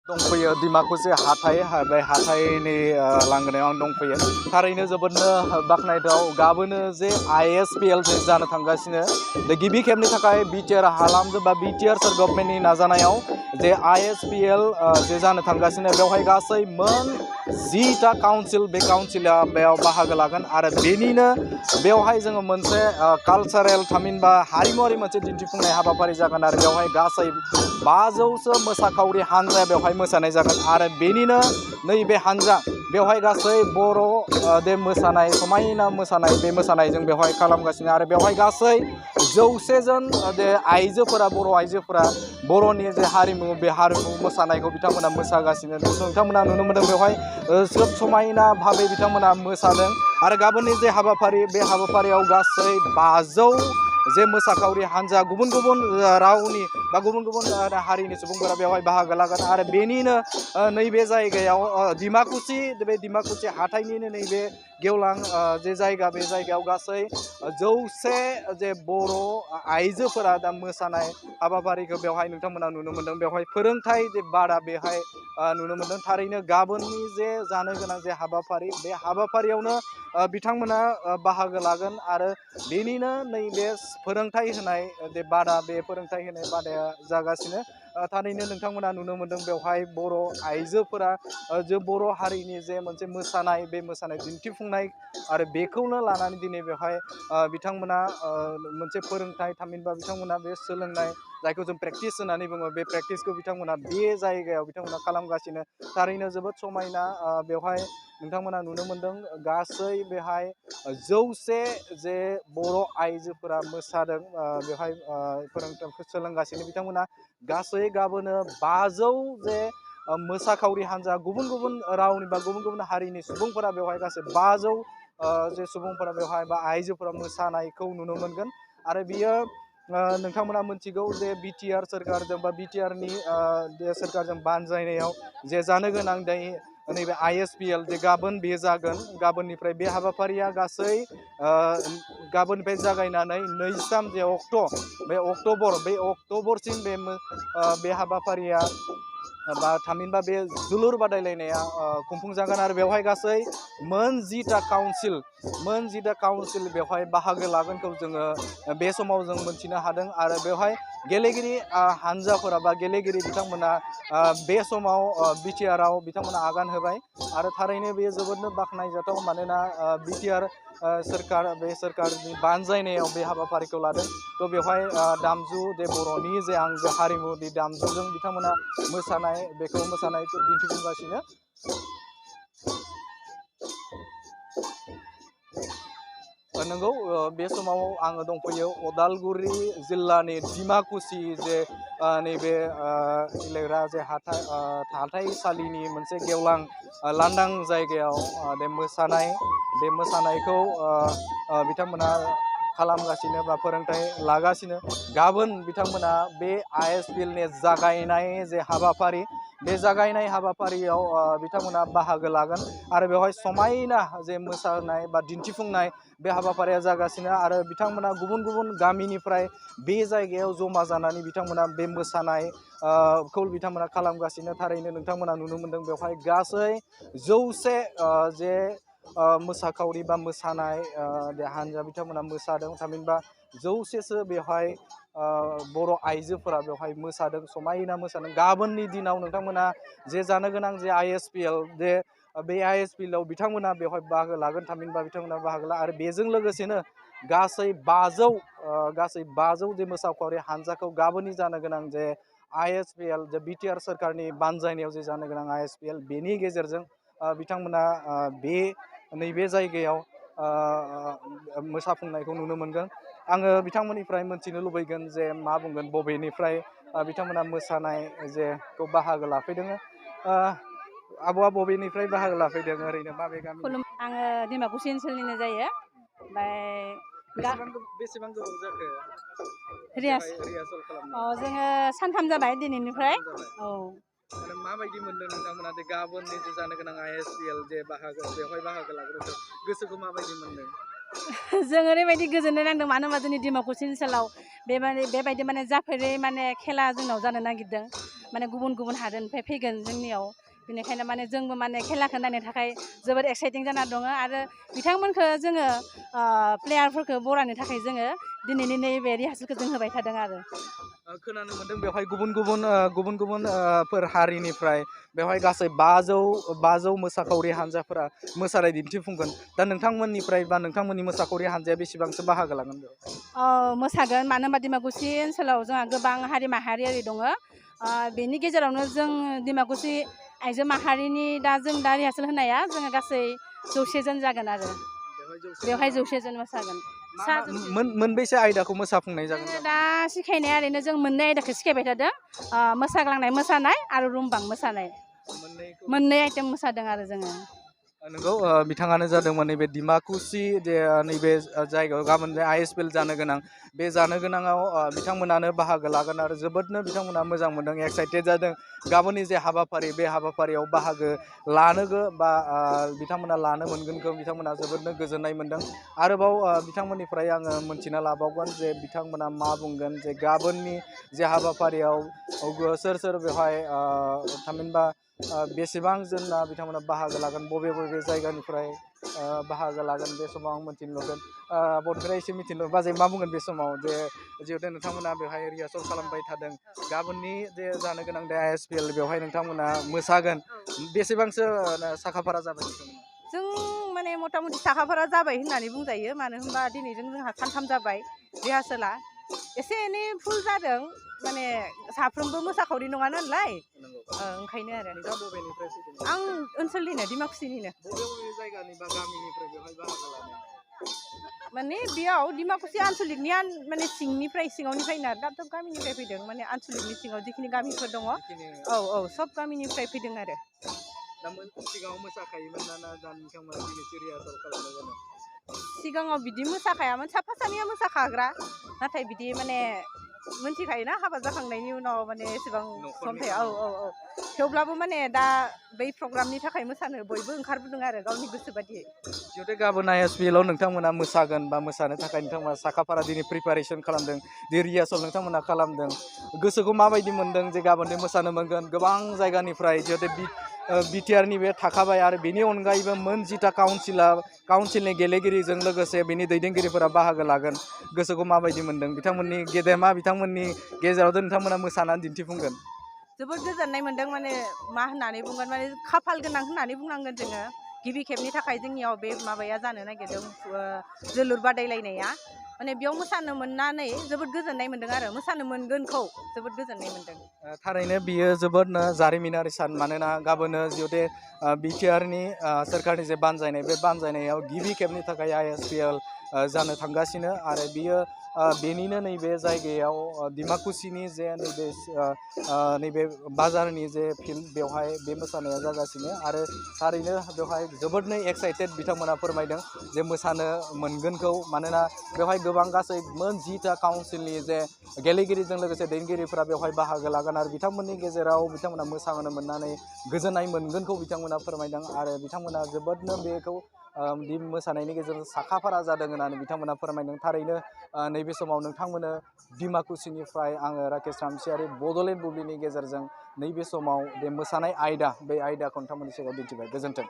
दंफैयो दिमाकुसि हाथाइ बे हाथाइनि लांगोनायाव आं दंफैयो थारैनो जोबोदनो बाख्नायथाव गाबोनो जे ISPL जे जानो थांगासिनो गिबि खेबनि थाखाय बिटिआर हालामजों बा बिटिआर गभर्नमेन्टनि नाजानायाव जे ISPL जे जानो थांगासिनो बेवहाय गासै मोन 10टा काउन्सिल बे काउन्सिला बेयाव बाहागो लागोन आरो बेनिनो बेवहाय जोङो मोनसे कालचारेल थामहिनबा हारिमुवारि मोनसे दिन्थिफुंनाय हाबाफारि जागोन आरो बेवहाय गासै 500सो मोसाखावरि हानजाया बेवहाय मोसानाय जागोन आरो बेनिनो नैबे हानजा बेवहाय गासै बर' बे मोसानाय समायना मोसानाय बे मोसानायजों बेवहाय खालामगासिनो आरो बेवहाय गासै 100 जन बे आइजोफोरा बर' आइजोफोरा बर'नि जे हारिमु बे हारिमु मोसानायखौ बिथांमोना मोसागासिनो नोंथांमोना नुनो मोनदों बेवहाय जोबोद समायना भाबै बिथांमोना मोसादों आरो गाबोननि जे हाबाफारि बे हाबाफारियाव गासै 500 जे मोसाखावरि हानजा गुबुन गुबुन रावनि बा गुबुन गुबुन हारिनि सुबुंफोरा बेवहाय बाहागो लागोन आरो बेनिनो नैबे जायगायाव दिमाकुसि हाथाइनिनो नैबे गेवलां जे जायगा बे जायगायाव गासै 100 जे बर' आइजोफोरा दा मोसानाय हाबाफारिखौ बेवहाय नोंथांमोना नुनो मोनदों बेवहाय फोरोंथाइ जे बादा बेहाय नुनो मोनदों थारैनो गाबोननि जे जानो गोनां जे हाबाफारि बे हाबाफारियावनो बिथांमोना बाहागो लागोन आरो बेनिनो नैबे फोरोंथाइ होनाय जे बादा बे फोरोंथाइ होनाय बादाया जागासिनो थारैनो नोंथांमोना नुनो मोनदों बेवहाय बर' आइजोफोरा जे बर' हारिनि जे मोनसे मोसानाय बे मोसानाय दिन्थिफुंनाय आरो बेखौनो लानानै दिनै बेवहाय बिथांमोना मोनसे फोरोंथाइ थामहिनबा बिथांमोना बे सोलोंनाय जायखौ जों प्रेक्टिस होननानै बुङो बे प्रेक्टिसखौ बिथांमोना बे जायगायाव बिथांमोना खालामगासिनो थारैनो जोबोद समायना बेवहाय नोंथांमोना नुनो मोनदों गासै बेहाय 100 जे बर' आइजोफोरा मोसादों बेवहाय सोलोंगासिनो बिथांमोना गासै गाबोनो 500 जे मोसाखावरि हान्जा गुबुन गुबुन रावनि बा गुबुन गुबुन हारिनि सुबुंफोरा बेवहाय गासै 500 जे सुबुंफोरा बेवहाय बा आइजोफोरा मोसानायखौ नुनो मोनगोन आरो बियो नोंथांमोना मिथिगौ जे बिटिआर सोरखारजों बा बिटिआरनि सोरखारजों बानजायनायाव जे जानो गोनां नैबे ISPL जे गाबोन बे जागोन गाबोननिफ्राय बे हाबाफारिया गासै गाबोननिफ्राय जागायनानै 2-3 जे बे अक्ट'बरसिम बे हाबाफारिया बा थामहिनबा बे जोलुर बादायलायनाया खुंफुंजागोन आरो बेवहाय गासै मोन 10टा काउन्सिल बेवहाय बाहागो लागोनखौ जोङो बे समाव जों मोनथिनो हादों आरो बेवहाय गेलेगिरि हानजाफोरा बा गेलेगिरि बिथांमोना बे समाव बिटिआरआव बिथांमोना आगान होबाय आरो थारैनो बेयो जोबोदनो बाख्नायजाथाव मानोना बिटिआर सोरखार बे सोरखारनि बानजायनायाव बे हाबाफारिखौ लादों थ' बेवहाय दामजु जे बर'नि जे आंगो हारिमुनि दामजुजों बिथांमोना बेखौ मोसानायखौ दिन्थिफुंगासिनो नंगौ बे समाव आङो दंफैयो अदालगुरि जिल्लानि दिमाकुसि जे नैबे गेलेग्रा जे हाथाइसालिनि मोनसे गेवलां लांदां जायगायाव बे मोसानायखौ बिथांमोना खालामगासिनो बा फोरोंथाइ लागासिनो गाबोन बिथांमोना बे ISPLनि जागायनाय जे हाबाफारि बे जागायनाय हाबाफारियाव बिथांमोना बाहागो लागोन आरो बेवहाय समायना जे मोसानाय बा दिन्थिफुंनाय बे हाबाफारिया जागासिनो आरो बिथांमोना गुबुन गुबुन गामिनिफ्राय बे जायगायाव जमा जानानै बिथांमोना बे मोसानाय खौ बिथांमोना खालामगासिनो थारैनो नोंथांमोना नुनो मोनदों बेवहाय गासै 100 जे मोसाखावरि बा मोसानाय हानजा बिथांमोना मोसादों थामहिनबा 100सो बेवहाय बर' आइजोफोरा बेवहाय मोसादों समायना मोसादों गाबोननि दिनाव नोंथांमोना जे जानो गोनां जे ISPL जे बे ISPLआव बिथांमोना बेवहाय बाहागो लागोन थामहिनबा बिथांमोना बाहागो ला आरो बेजों लोगोसेनो गासै 500 जे मोसाखावरि हानजाखौ गाबोननि जानो गोनां जे ISPL जे बिटिआर सोरखारनि बानजायनायाव जे जानो गोनां ISPL बेनि गेजेरजों बिथांमोना नैबे जायगायाव मोसाफुंनायखौ नुनो मोनगोन आङो बिथांमोननिफ्राय मोनथिनो लुबैगोन जे मा बुंगोन बबेनिफ्राय बिथांमोना मोसानाय जेखौ बाहागो लाफैदों आब'आ बबेनिफ्राय बाहागो लाफैदों ओरैनो माबे गामि आङो दिमाकुसि ओनसोलनिनो जायो बेसेबां गोबाव जाखो रिहार्सल जोङो सानथाम जाबाय दिनैनिफ्राय माबायदि मोनदों नोंथांमोना गाबोननि जे जानो गोनां ISPL जे बेवहाय बाहागो लाग्रोदों गोसोखौ माबायदि मोनदों जों ओरैबायदि गोजोननाय नांदों मानो होनबा जोंनि डिमाकुसि ओनसोलाव बेबायदि माने जाफेरै माने खेला जोंनाव जानो नागिरदों माने गुबुन गुबुन हादोरनिफ्राय फैगोन जोंनियाव बेनिखायनो माने जोंबो माने खेलाखौ नायनो थाखाय जोबोद एक्साइटिं जाना दङ आरो बिथांमोनखौ जोङो प्लेयारफोरखौ बरायनो थाखाय जोङो दिनैनि नैबे रिहार्सेलखौ जों होबाय थादों आरो खोनानो मोनदों बेवहाय गुबुन गुबुन हारिनिफ्राय बेवहाय गासै 500 मोसाखावरि हान्जाफोरा मोसानाय दिन्थिफुंगोन दा नोंथांमोननिफ्राय बा नोंथांमोननि मोसाखावरि हान्जाया बेसेबांसो बाहागो लागोन बेयाव मोसागोन मानो होनबा डिमाकुसि ओनसोलाव जोंहा गोबां हारि माहारियारि दङ बेनि गेजेरावनो जों डिमाकुसि आइजो माहारिनि दा रिहार्सेल होनाया जोङो गासै 100 जन जागोन आरो बेवहाय 100 जन मोसागोन मोनबेसे आयदाखौ मोसाफुंनाय जागोन दा सिखायनाया ओरैनो जों मोननै आयदाखौ सिखायबाय थादों मोसाग्लांनाय मोसानाय आरो रुमबां मोसानाय मोननै आइटेम मोसादों आरो जोङो नंगौ बिथाङानो जादोंमोन नैबे डिमाकुसि जे नैबे जायगायाव गाबोन ISPL जानो गोनां बे जानो गोनाङाव बिथांमोनानो बाहागो लागोन आरो जोबोदनो बिथांमोना मोजां मोनदों एक्साइटेड जादों गाबोननि जे हाबाफारि बे हाबाफारियाव बाहागो लानो बा बिथांमोना लानो मोनगोनखौ बिथांमोना जोबोदनो गोजोननाय मोनदों आरोबाव बिथांमोननिफ्राय आङो मोनथिना लाबावगोन जे बिथांमोना मा बुंगोन जे गाबोननि जे हाबाफारियाव सोर बेवहाय थामहिनबा बेसेबां जोनना बिथांमोना बाहागो लागोन बबे जायगानिफ्राय बाहागो लागोन बे समाव आं मिथिनो लुगोन बनिफ्राय एसे मिथिनो लुगोन बाजै मा बुंगोन बे समाव जे जिहेतु नोंथांमोना बेवहाय रिहार्सेल खालामबाय थादों गाबोननि जे जानो गोनां ISPL बेवहाय नोंथांमोना मोसागोन बेसेबांसो साखाफारा जाबाय जों माने मथा मथि साखाफारा जाबाय होननानै बुंजायो मानो होनबा दिनैजों जोंहा सानथाम जाबाय रिहार्सेला एसे एनै भुल जादों माने साफ्रोमबो मोसाखावरि नङा नालाय ओंखायनो आरो आं ओनसोलनिनो डिमाकुसिनिनो माने बेयाव डिमाकुसि आनसलिकनि माने सिङावनिफ्रायनो दाब गामिनिफ्राय फैदों माने आनसलिकनि सिङाव जिखिनि गामिफोर दङ औ सब गामिनिफ्राय फैदों आरो सिगाङाव बिदि मोसाखायामोन साफा सानैया मोसाखाग्रा नाथाय बिदि माने मोनथिखायोना हाबा जाखांनायनि उनाव माने एसेबां सम थाया औ थेवब्लाबो माने दा बै प्रग्रामनि थाखाय मोसानो बयबो ओंखारबोदों आरो गावनि गोसो बादियै जिहेतु गाबोन ISPLआव नोंथांमोना मोसागोन बा मोसानो थाखाय नोंथांमोना साखाफारा दिनै प्रिपारेसन खालामदों दि रिहार्सेल नोंथांमोना खालामदों गोसोखौ माबायदि मोनदों जे गाबोन मोसानो मोनगोन गोबां जायगानिफ्राय जिहेतु BTRनि बे थाखाबाय आरो बेनि अनगायैबो मोन 10टा काउन्सिलनि गेलेगिरिजों लोगोसे बेनि दैदेनगिरिफोरा बाहागो लागोन गोसोखौ माबायदि मोनदों बिथांमोननि गेदेमा बिथांमोननि गेजेराव नोंथांमोना मोसानानै दिन्थिफुंगोन जोबोद गोजोननाय मोनदों माने मा होननानै बुंगोन माने खाफाल गोनां होननानै बुंनांगोन जोङो गिबि खेबनि थाखाय जोंनियाव बे माबाया जानो नागिरदों जोलुर बादायलायनाया माने बेयाव मोसानो मोननानै जोबोद गोजोननाय मोनदों आरो मोसानो मोनगोनखौ जोबोद गोजोननाय मोनदों थारैनो बियो जोबोदनो जारिमिनारि सान मानोना गाबोनो जिहेतु BTRनि सोरखारनि जे बानजायनाय बे बानजायनायाव गिबि खेबनि थाखाय ISPL जानो थांगासिनो आरो बियो बेनिनो नैबे जायगायाव डिमाकुसिनि जे नैबे बाजारनि जे फिल्ड बेवहाय बे मोसानाया जागासिनो आरो थारैनो बेवहाय जोबोदनो एक्साइटेड बिथांमोना फोरमायदों जे मोसानो मोनगोनखौ मानोना बेवहाय गोबां गासै मोन 10टा काउन्सिलनि जे गेलेगिरिजों लोगोसे दैदेनगिरिफोरा बेवहाय बाहागो लागोन आरो बिथांमोननि गेजेराव बिथांमोना मोसानो मोननानै गोजोननाय मोनगोनखौ बिथांमोना फोरमायदों आरो बिथांमोना जोबोदनो बेखौ मोसानायनि गेजेरजों साखाफारा जादों होननानै बिथांमोना फोरमायदों थारैनो नैबे समाव नोंथांमोननो डिमाकुसिनिफ्राय आङो राकेश रामसियारि बड'लेण्ड बुब्लिनि गेजेरजों नैबे समाव बे मोसानाय आयदा बे आयदाखौ नोंथांमोननि सिगाङाव दिन्थिबाय गोजोन्थों